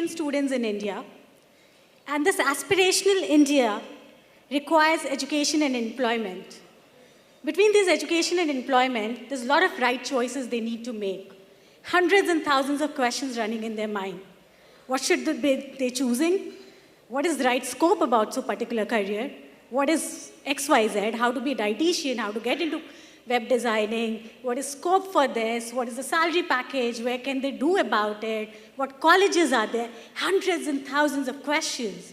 billion students in India. And this aspirational India requires education and employment. Between this education and employment, there's a lot of right choices they need to make. Hundreds and thousands of questions running in their mind. What should they be choosing? What is the right scope about so particular career? What is XYZ? How to be a dietitian? How to get into web designing? What is scope for this? What is the salary package? Where can they do about it? What colleges are there? Hundreds and thousands of questions.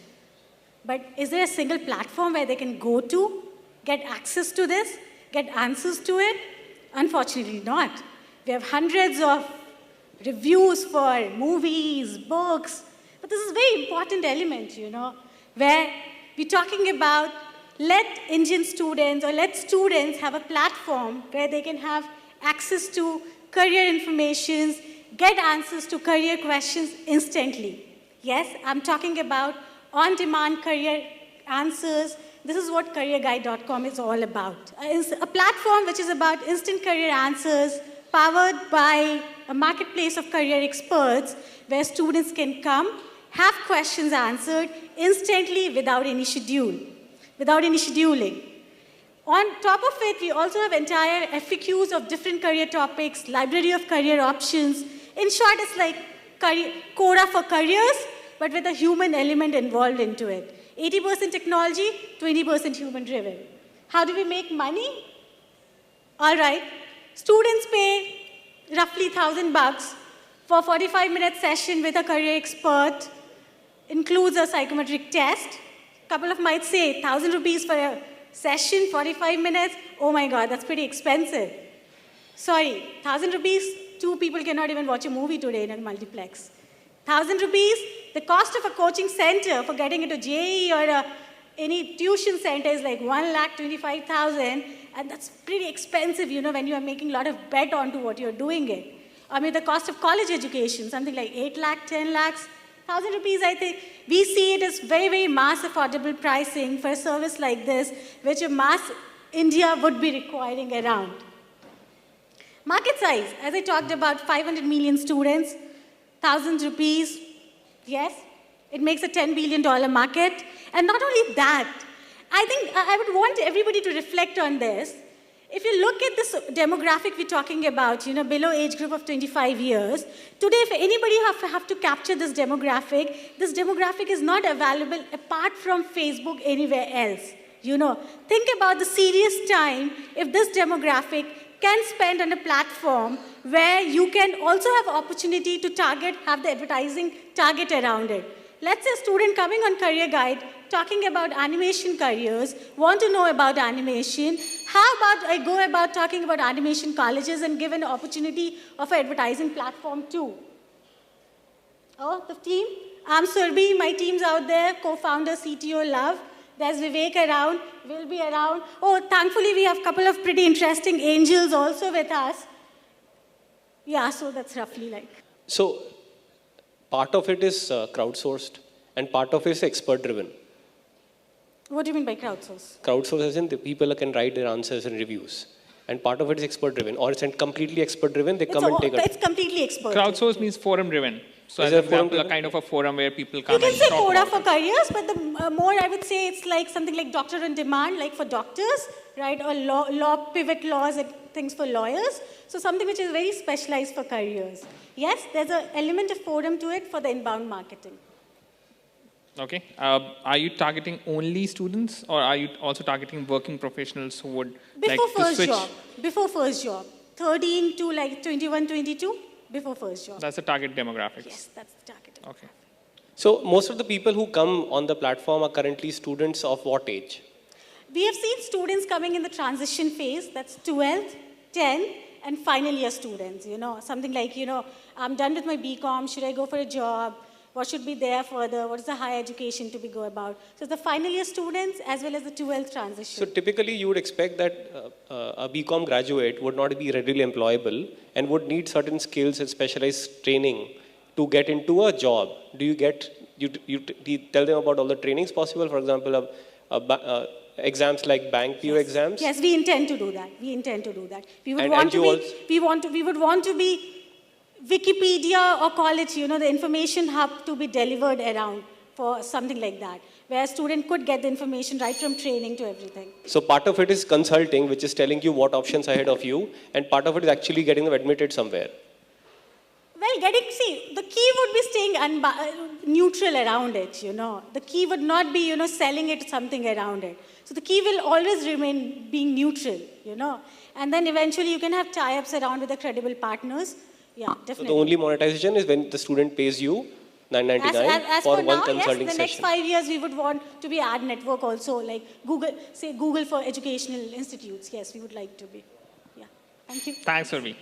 But is there a single platform where they can go to, get access to this, get answers to it? Unfortunately not. We have hundreds of reviews for movies, books, but this is a very important element, where we're talking about let Indian students or let students have a platform where they can have access to career information, get answers to career questions instantly. Yes, I'm talking about on-demand career answers. This is what careerguide.com is all about. It's a platform which is about instant career answers powered by a marketplace of career experts where students can come, have questions answered instantly without any schedule, without any scheduling. On top of it, we also have entire FAQs of different career topics, library of career options. In short, it's like Quora for careers, but with a human element involved into it. 80% technology, 20% human-driven. How do we make money? All right, students pay roughly $1,000 for a 45-minute session with a career expert, includes a psychometric test. A couple of might say 1,000 rupees for a session, 45 minutes. Oh my God, that's pretty expensive. Sorry, 1,000 rupees, two people cannot even watch a movie today in a multiplex. 1,000 rupees, the cost of a coaching center for getting into JEE or any tuition center is like 1,25,000, and that's pretty expensive, when you are making a lot of bet onto what you're doing it. I mean, the cost of college education, something like 8 lakh, 10 lakhs, 1,000 rupees, I think. We see it as very, very mass affordable pricing for a service like this, which a mass India would be requiring around. Market size, as I talked about, 500 million students, 1,000 rupees, yes, it makes a $10 billion market. And not only that, I think I would want everybody to reflect on this. If you look at this demographic we're talking about, below age group of 25 years, today if anybody have to capture this demographic is not available apart from Facebook anywhere else. Think about the serious time if this demographic can spend on a platform where you can also have opportunity to have the advertising target around it. Let's say a student coming on Career Guide, talking about animation careers, want to know about animation. How about I go about talking about animation colleges and give an opportunity of an advertising platform too? Oh, the team? I'm Surbhi, my team's out there, co-founder, CTO, Love. There's Vivek around, will be around. Oh, thankfully we have a couple of pretty interesting angels also with us. Yeah, so that's roughly like. So, part of it is crowdsourced and part of it is expert-driven. What do you mean by crowdsourced? Crowdsourced as in the people can write their answers and reviews. And part of it is expert-driven. Or it's completely expert-driven, they come and take it. It's completely expert. Crowdsourced means forum-driven. So as an example, a kind of a forum where people come and talk about it. You can say Quora for it. careers, but the more I would say it's like something like doctor on demand, like for doctors, right? Or law pivot laws and things for lawyers. So something which is very specialized for careers. Yes, there's an element of forum to it for the inbound marketing. Okay. Are you targeting only students or are you also targeting working professionals who would like to switch? Before first job. 13 to like 21, 22. Before first job. That's the target demographics. Yes, that's the target demographic. Okay. So most of the people who come on the platform are currently students of what age? We have seen students coming in the transition phase. That's 12th, 10, and final year students. Something like, I'm done with my BCom. Should I go for a job? What should be there further? What is the higher education to be go about? So the final year students as well as the 12th transition. So typically you would expect that a BCom graduate would not be readily employable and would need certain skills and specialized training to get into a job. Do you tell them about all the trainings possible? For example, exams like bank PO exams? Yes, we intend to do that. We intend to do that. We would want to Wikipedia or call it, the information hub to be delivered around for something like that, where a student could get the information right from training to everything. So part of it is consulting, which is telling you what options ahead of you, and part of it is actually getting them admitted somewhere. Well, the key would be staying neutral around it, The key would not be, selling it something around it. So the key will always remain being neutral, And then eventually you can have tie-ups around with the credible partners. Yeah, definitely. So the only monetization is when the student pays you $9.99 as for for one now, consulting yes, the next session. 5 years we would want to be ad network also, like Google for educational institutes. Yes, we would like to be. Yeah, thank you. Thanks, Urvi.